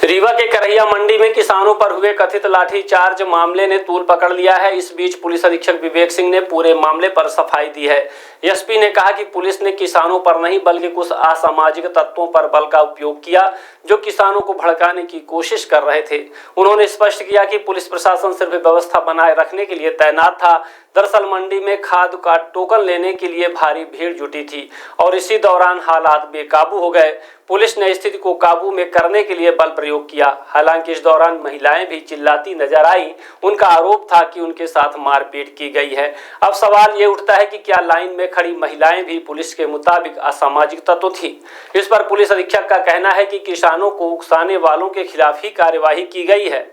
रीवा के करहिया मंडी में किसानों पर हुए कथित लाठीचार्ज मामले ने तूल पकड़ लिया है। इस बीच पुलिस अधीक्षक विवेक सिंह ने पूरे मामले पर सफाई दी है। एसपी ने कहा कि पुलिस ने किसानों पर नहीं बल्कि कुछ असामाजिक तत्वों पर बल का उपयोग किया जो किसानों को भड़काने की कोशिश कर रहे थे। उन्होंने स्पष्ट किया कि पुलिस प्रशासन सिर्फ व्यवस्था बनाए रखने के लिए तैनात था। दरअसल मंडी में खाद का टोकन लेने के लिए भारी भीड़ जुटी थी और इसी दौरान हालात बेकाबू हो गए। पुलिस ने स्थिति को काबू में करने के लिए बल प्रयोग किया। हालांकि इस दौरान महिलाएं भी चिल्लाती नजर आई। उनका आरोप था कि उनके साथ मारपीट की गई है। अब सवाल ये उठता है कि क्या लाइन में खड़ी महिलाएं भी पुलिस के मुताबिक असामाजिक तत्व थी। इस पर पुलिस अधीक्षक का कहना है कि किसानों को उकसाने वालों के खिलाफ ही कार्यवाही की गई है।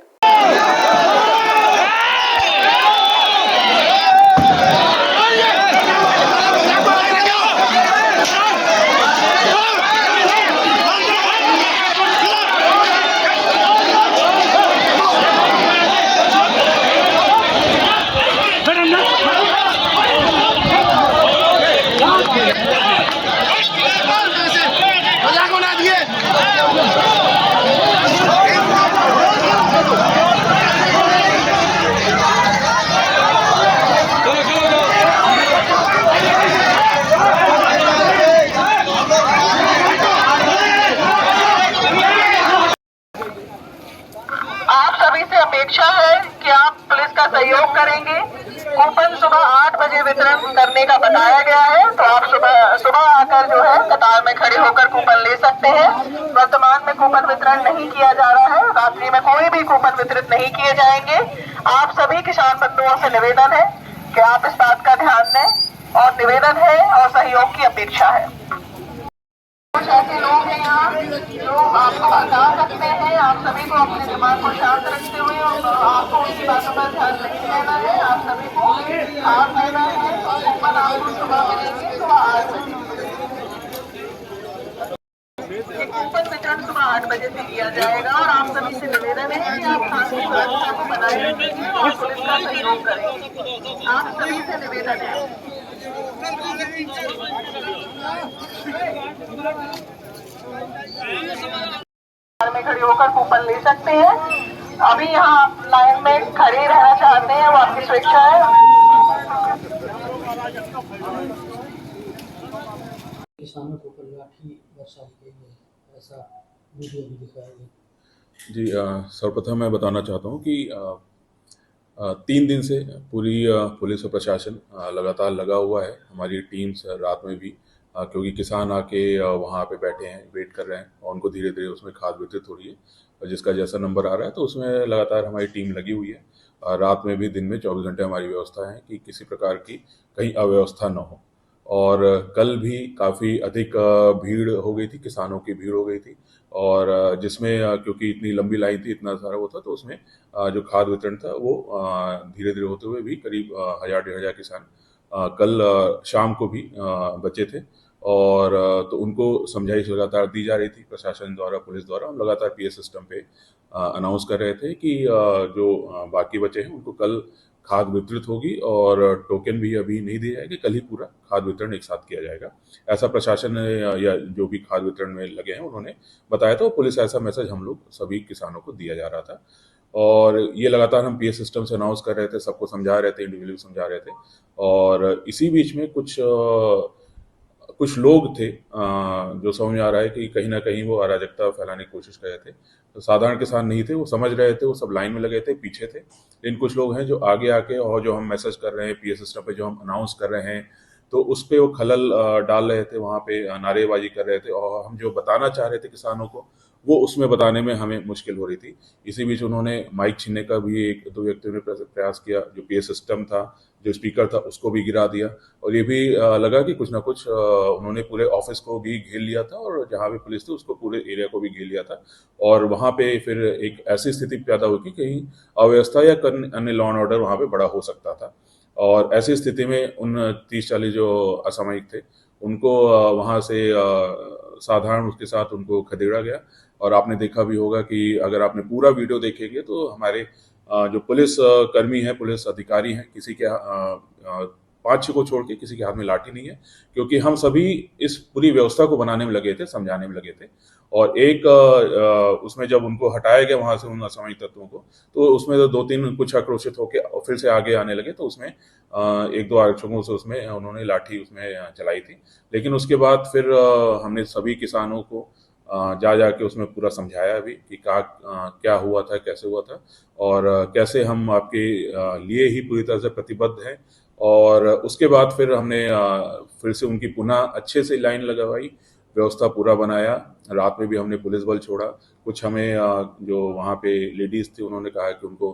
अपेक्षा है कि आप पुलिस का सहयोग करेंगे। कूपन सुबह 8 बजे वितरण करने का बताया गया है, तो आप सुबह आकर जो है कतार में खड़े होकर कूपन ले सकते हैं। वर्तमान में कूपन वितरण नहीं किया जा रहा है, रात्रि में कोई भी कूपन वितरित नहीं किए जाएंगे। आप सभी किसान बंधुओं से निवेदन है कि आप इस बात का ध्यान दें और निवेदन है और सहयोग की अपेक्षा है। कुछ ऐसे लोग हैं यहाँ जो आपको बता सकते हैं। आप सभी को अपने दिमाग को शांत रखते हुए और आपको उनकी बातों पर ध्यान नहीं देना है। आप सभी को हाथ देना है और कूपन आपको सुबह मिलेंगे सुबह 8 बजे। ये कूपन वितरण सुबह 8 बजे से किया जाएगा और आप सभी से निवेदन है कि आप खाद्य सुरक्षा को बनाए रखेंगे और पुलिस का सहयोग करेंगे। आप सभी से निवेदन है। में खड़े होकर कूपन ले सकते हैं। अभी यहाँ आप लाइन में खड़े रहना चाहते हैं, वो आपकी स्वेच्छा है। किसानों को लाठी बरसात के लिए ऐसा वीडियो भी दिखाया गया। जी सर्वप्रथम मैं बताना चाहता हूँ कि 3 दिन से पूरी पुलिस और प्रशासन लगातार लगा हुआ है। हमारी टीम्स रात में भी क्योंकि किसान आके वहाँ पे बैठे हैं, वेट कर रहे हैं और उनको धीरे धीरे उसमें खाद वितरित हो रही है और जिसका जैसा नंबर आ रहा है तो उसमें लगातार हमारी टीम लगी हुई है। रात में भी, दिन में 24 घंटे हमारी व्यवस्था है कि किसी प्रकार की कहीं अव्यवस्था न हो। और कल भी काफ़ी अधिक भीड़ हो गई थी, किसानों की भीड़ हो गई थी और जिसमें क्योंकि इतनी लंबी लाइन थी, इतना सारा वो था, तो उसमें जो खाद वितरण था वो धीरे धीरे होते हुए भी करीब 1000-1500 किसान कल शाम को भी बचे थे और तो उनको समझाइश लगातार दी जा रही थी प्रशासन द्वारा, पुलिस द्वारा। हम लगातार पीएस सिस्टम पे अनाउंस कर रहे थे कि जो बाकी बचे हैं उनको कल खाद वितरित होगी और टोकन भी अभी नहीं दिया जाएगा, कल ही पूरा खाद वितरण एक साथ किया जाएगा। ऐसा प्रशासन ने या जो भी खाद वितरण में लगे हैं उन्होंने बताया था। पुलिस ऐसा मैसेज हम लोग सभी किसानों को दिया जा रहा था और ये लगातार हम पीएस सिस्टम से अनाउंस कर रहे थे, सबको समझा रहे थे, इंडिविजुअली समझा रहे थे। और इसी बीच में कुछ लोग थे जो समझ में आ रहा है कि कहीं ना कहीं वो अराजकता फैलाने की कोशिश कर रहे थे। तो साधारण किसान नहीं थे, वो समझ रहे थे, वो सब लाइन में लगे थे, पीछे थे। लेकिन कुछ लोग हैं जो आगे आके और जो हम मैसेज कर रहे हैं पीएस सिस्टम पे, जो हम अनाउंस कर रहे हैं, तो उस पर वो खलल डाल रहे थे, वहाँ पे नारेबाजी कर रहे थे और हम जो बताना चाह रहे थे किसानों को वो उसमें बताने में हमें मुश्किल हो रही थी। इसी बीच उन्होंने माइक छीनने का भी 1-2 व्यक्तियों ने प्रयास किया। जो पीएस सिस्टम था, जो स्पीकर था, उसको भी गिरा दिया और ये भी लगा कि कुछ ना कुछ उन्होंने पूरे ऑफिस को भी घेर लिया था और जहाँ भी पुलिस थी उसको, पूरे एरिया को भी घेर लिया था। और वहाँ पे फिर एक ऐसी स्थिति पैदा हुई कि कहीं अव्यवस्था या अन्य लॉ एंड ऑर्डर वहाँ पे बड़ा हो सकता था। और ऐसी स्थिति में उन 30-40 जो असामयिक थे उनको वहाँ से साधारण उसके साथ उनको खदेड़ा गया। और आपने देखा भी होगा कि अगर आपने पूरा वीडियो देखेंगे तो हमारे जो पुलिस कर्मी हैं, पुलिस अधिकारी हैं, किसी के 5-6 को छोड़ के किसी के हाथ में लाठी नहीं है, क्योंकि हम सभी इस पूरी व्यवस्था को बनाने में लगे थे, समझाने में लगे थे। और एक उसमें जब उनको हटाया गया वहां से उन असामाजिक तत्वों को, तो उसमें तो 2-3 कुछ आक्रोशित होकर फिर से आगे आने लगे, तो उसमें 1-2 आरक्षकों से उसमें उन्होंने लाठी उसमें चलाई थी। लेकिन उसके बाद फिर हमने सभी किसानों को जा के उसमें पूरा समझाया भी कि क्या हुआ था, कैसे हुआ था, और कैसे हम आपके लिए ही पूरी तरह से प्रतिबद्ध हैं। और उसके बाद फिर हमने फिर से उनकी पुनः अच्छे से लाइन लगवाई, व्यवस्था पूरा बनाया। रात में भी हमने पुलिस बल छोड़ा। कुछ हमें जो वहाँ पे लेडीज़ थी उन्होंने कहा कि उनको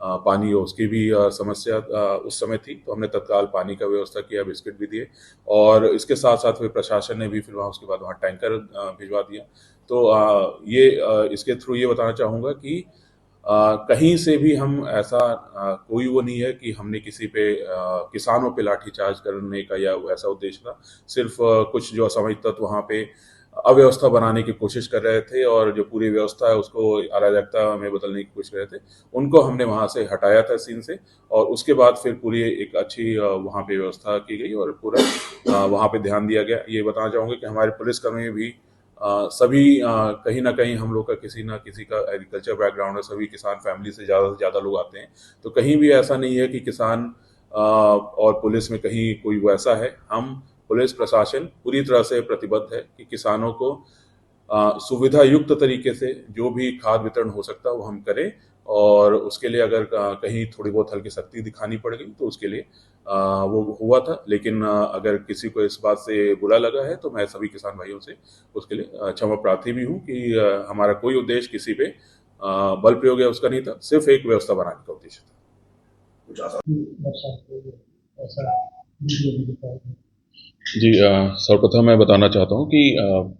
पानी हो, उसकी भी समस्या उस समय थी, तो हमने तत्काल पानी का व्यवस्था किया, बिस्किट भी दिए। और इसके साथ साथ फिर प्रशासन ने भी फिर वहाँ उसके बाद वहाँ टैंकर भिजवा दिया। तो इसके थ्रू ये बताना चाहूँगा कि कहीं से भी हम ऐसा कोई वो नहीं है कि हमने किसी पे किसानों पे लाठीचार्ज करने का या ऐसा उद्देश्य था। सिर्फ कुछ जो असामाजिक तत्व वहाँ पे अव्यवस्था बनाने की कोशिश कर रहे थे और जो पूरी व्यवस्था है उसको अराजकता में बदलने की कोशिश कर रहे थे, उनको हमने वहाँ से हटाया था सीन से। और उसके बाद फिर पूरी एक अच्छी वहाँ पे व्यवस्था की गई और पूरा वहाँ पे ध्यान दिया गया। ये बताना चाहूँगा कि हमारे पुलिसकर्मी भी सभी कहीं ना कहीं हम लोग का किसी ना किसी का एग्रीकल्चर बैकग्राउंड है, सभी किसान फैमिली से ज़्यादा लोग आते हैं। तो कहीं भी ऐसा नहीं है कि किसान और पुलिस में कहीं कोई वैसा है। हम पुलिस प्रशासन पूरी तरह से प्रतिबद्ध है कि किसानों को सुविधा युक्त तरीके से जो भी खाद वितरण हो सकता है वो हम करें। और उसके लिए अगर कहीं थोड़ी बहुत हल्की सख्ती दिखानी पड़ गई तो उसके लिए वो हुआ था। लेकिन अगर किसी को इस बात से बुरा लगा है तो मैं सभी किसान भाइयों से उसके लिए क्षमा प्रार्थी भी हूँ कि हमारा कोई उद्देश्य किसी पे बल प्रयोग है उसका नहीं था, सिर्फ एक व्यवस्था बनाने का उद्देश्य था। बरसात को ऐसा वीडियो भी दिखाया गया। जी, सर्वप्रथम मैं बताना चाहता हूँ कि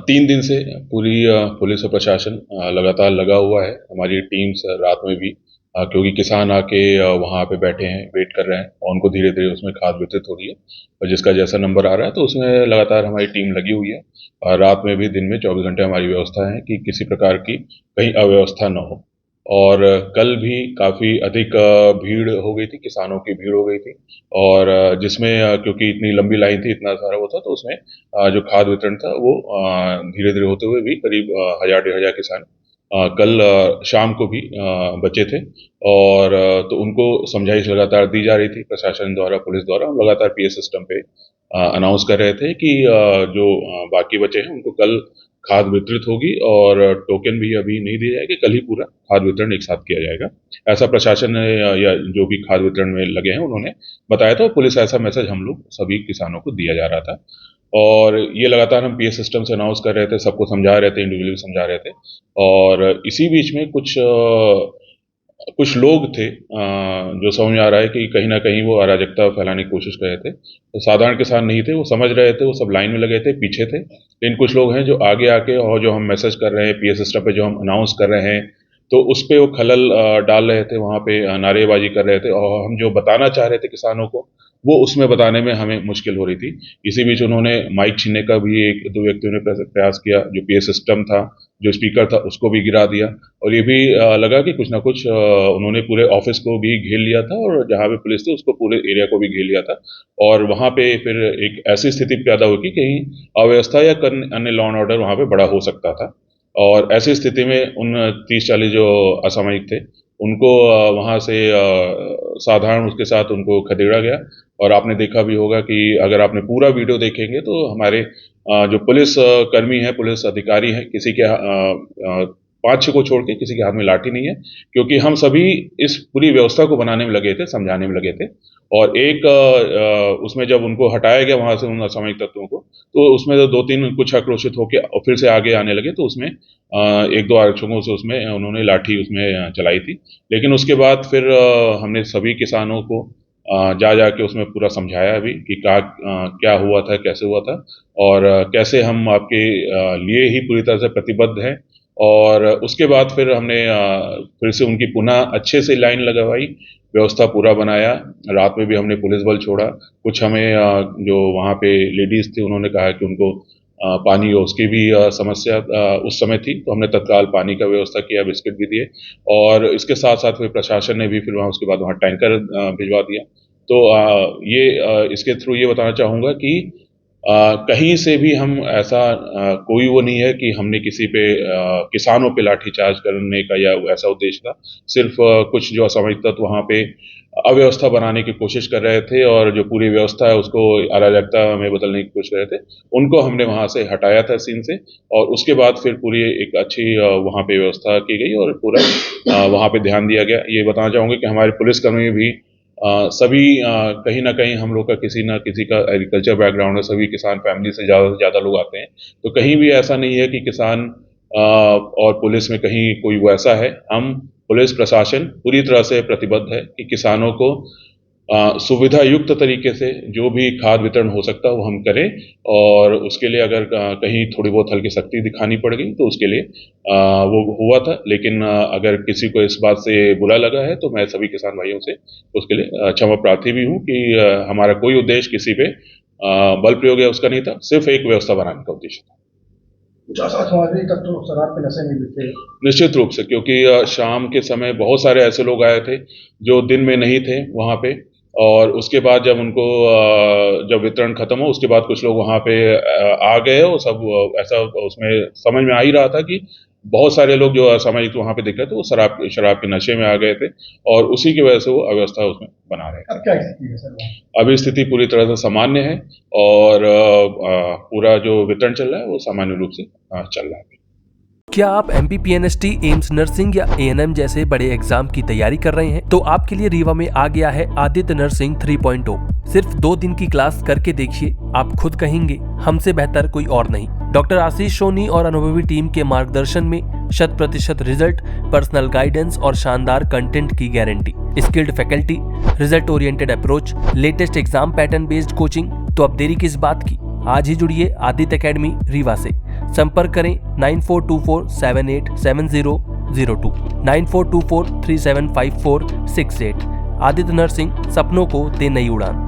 3 दिन से पूरी पुलिस और प्रशासन लगातार लगा हुआ है। हमारी टीम्स रात में भी क्योंकि किसान आके वहाँ पे बैठे हैं, वेट कर रहे हैं और उनको धीरे धीरे उसमें खाद वितरित हो रही है और जिसका जैसा नंबर आ रहा है तो उसमें लगातार हमारी टीम लगी हुई है। और रात में भी, दिन में 24 घंटे हमारी व्यवस्था है कि किसी प्रकार की कहीं अव्यवस्था न हो। और कल भी काफ़ी अधिक भीड़ हो गई थी, किसानों की भीड़ हो गई थी। और जिसमें क्योंकि इतनी लंबी लाइन थी, इतना सारा वो था, तो उसमें जो खाद वितरण था वो धीरे धीरे होते हुए भी करीब 1000-1,500 किसान कल शाम को भी बचे थे। और तो उनको समझाइश लगातार दी जा रही थी प्रशासन द्वारा, पुलिस द्वारा। हम लगातार पीए सिस्टम पे अनाउंस कर रहे थे कि जो बाकी बचे हैं उनको कल खाद वितरित होगी और टोकन भी अभी नहीं दिया जाएगा, कल ही पूरा खाद वितरण एक साथ किया जाएगा। ऐसा प्रशासन ने या जो भी खाद वितरण में लगे हैं उन्होंने बताया था। पुलिस ऐसा मैसेज हम लोग सभी किसानों को दिया जा रहा था और ये लगातार हम पीए सिस्टम से अनाउंस कर रहे थे, सबको समझा रहे थे, इंडिविजुअली समझा रहे थे। और इसी बीच में कुछ लोग थे जो समझ में आ रहा है कि कहीं ना कहीं वो अराजकता फैलाने की कोशिश कर रहे थे। तो साधारण किसान नहीं थे, वो समझ रहे थे, वो सब लाइन में लगे थे, पीछे थे। लेकिन कुछ लोग हैं जो आगे आके और जो हम मैसेज कर रहे हैं पीए सिस्टम पे, जो हम अनाउंस कर रहे हैं, तो उस पे वो खलल डाल रहे थे, वहाँ पे नारेबाजी कर रहे थे। और हम जो बताना चाह रहे थे किसानों को, वो उसमें बताने में हमें मुश्किल हो रही थी। इसी बीच उन्होंने माइक छीनने का भी 1-2 व्यक्तियों ने प्रयास किया। जो पीए सिस्टम था, जो स्पीकर था, उसको भी गिरा दिया। और ये भी लगा कि कुछ ना कुछ उन्होंने पूरे ऑफिस को भी घेर लिया था और जहाँ पे पुलिस थी उसको, पूरे एरिया को भी घेर लिया था। और वहाँ पे फिर एक ऐसी स्थिति पैदा हुई कि कहीं अव्यवस्था या अन्य लॉ एंड ऑर्डर वहाँ पे बड़ा हो सकता था। और ऐसी स्थिति में उन 30-40 जो असामयिक थे उनको वहाँ से साधारण उसके साथ उनको खदेड़ा गया। और आपने देखा भी होगा कि अगर आपने पूरा वीडियो देखेंगे तो हमारे जो पुलिस कर्मी हैं, पुलिस अधिकारी हैं, किसी के 5-6 को छोड़ के किसी के हाथ में लाठी नहीं है, क्योंकि हम सभी इस पूरी व्यवस्था को बनाने में लगे थे, समझाने में लगे थे। और एक उसमें जब उनको हटाया गया वहाँ से उन असामयिक तत्वों को, तो उसमें तो 2-3 कुछ आक्रोशित होकर फिर से आगे आने लगे, तो उसमें 1-2 आरक्षकों से उसमें उन्होंने लाठी उसमें चलाई थी। लेकिन उसके बाद फिर हमने सभी किसानों को जा के उसमें पूरा समझाया भी कि क्या हुआ था, कैसे हुआ था, और कैसे हम आपके लिए ही पूरी तरह से प्रतिबद्ध हैं। और उसके बाद फिर हमने फिर से उनकी पुनः अच्छे से लाइन लगवाई, व्यवस्था पूरा बनाया। रात में भी हमने पुलिस बल छोड़ा। कुछ हमें जो वहाँ पे लेडीज़ थी उन्होंने कहा कि उनको पानी हो, उसकी भी समस्या उस समय थी, तो हमने तत्काल पानी का व्यवस्था किया, बिस्किट भी दिए। और इसके साथ साथ फिर प्रशासन ने भी फिर वहाँ उसके बाद वहाँ टैंकर भिजवा दिया। तो इसके थ्रू ये बताना चाहूँगा कि कहीं से भी हम ऐसा कोई वो नहीं है कि हमने किसी पे किसानों पे लाठीचार्ज करने का या ऐसा उद्देश्य था। सिर्फ कुछ जो असामरिक तत्व वहाँ पे अव्यवस्था बनाने की कोशिश कर रहे थे और जो पूरी व्यवस्था है उसको अराजकता में बदलने की कोशिश कर रहे थे, उनको हमने वहाँ से हटाया था सीन से, और उसके बाद फिर पूरी एक अच्छी वहाँ पे व्यवस्था की गई और पूरा वहाँ पे ध्यान दिया गया। ये बताना चाहूँगा कि हमारे पुलिसकर्मी भी सभी कहीं ना कहीं हम लोग का किसी ना किसी का एग्रीकल्चर बैकग्राउंड है, सभी किसान फैमिली से ज़्यादा लोग आते हैं, तो कहीं भी ऐसा नहीं है कि किसान और पुलिस में कहीं कोई वो ऐसा है। हम पुलिस प्रशासन पूरी तरह से प्रतिबद्ध है कि किसानों को सुविधा युक्त तरीके से जो भी खाद वितरण हो सकता है वो हम करें, और उसके लिए अगर कहीं थोड़ी बहुत हल्की सख्ती दिखानी पड़ गई तो उसके लिए वो हुआ था। लेकिन अगर किसी को इस बात से बुरा लगा है तो मैं सभी किसान भाइयों से उसके लिए क्षमा प्रार्थी भी हूँ कि हमारा कोई उद्देश्य किसी पे बल प्रयोग या उसका नहीं था, सिर्फ एक व्यवस्था बनाने का उद्देश्य था। असामाजिक तत्व शराब के नशे में भी थे। निश्चित रूप से, क्योंकि शाम के समय बहुत सारे ऐसे लोग आए थे जो दिन में नहीं थे वहाँ पे, और उसके बाद जब उनको जब वितरण खत्म हो उसके बाद कुछ लोग वहाँ पे आ गए, और सब ऐसा उसमें समझ में आ ही रहा था कि बहुत सारे लोग जो असामाजिक वहाँ पे दिख रहे थे वो शराब के नशे में आ गए थे, और उसी की वजह से वो अव्यवस्था उसमें बना रहे थे। अब क्या स्थिति है सर? अभी स्थिति पूरी तरह से सामान्य है और पूरा जो वितरण चल रहा है वो सामान्य रूप से चल रहा है। क्या आप MPPNST, एम्स नर्सिंग या ANM जैसे बड़े एग्जाम की तैयारी कर रहे हैं? तो आपके लिए रीवा में आ गया है आदित्य नर्सिंग 3.0। सिर्फ 2 दिन की क्लास करके देखिए, आप खुद कहेंगे हमसे बेहतर कोई और नहीं। डॉक्टर आशीष सोनी और अनुभवी टीम के मार्गदर्शन में 100% रिजल्ट, पर्सनल गाइडेंस और शानदार कंटेंट की guarantee, skilled faculty, result oriented approach, latest exam pattern based coaching. तो अब देरी किस बात की? आज ही जुड़िए आदित्य एकेडमी रीवा से। संपर्क करें 9424787002, 9424375468। आदित्य नर्सिंग, सपनों को दे नई उड़ान।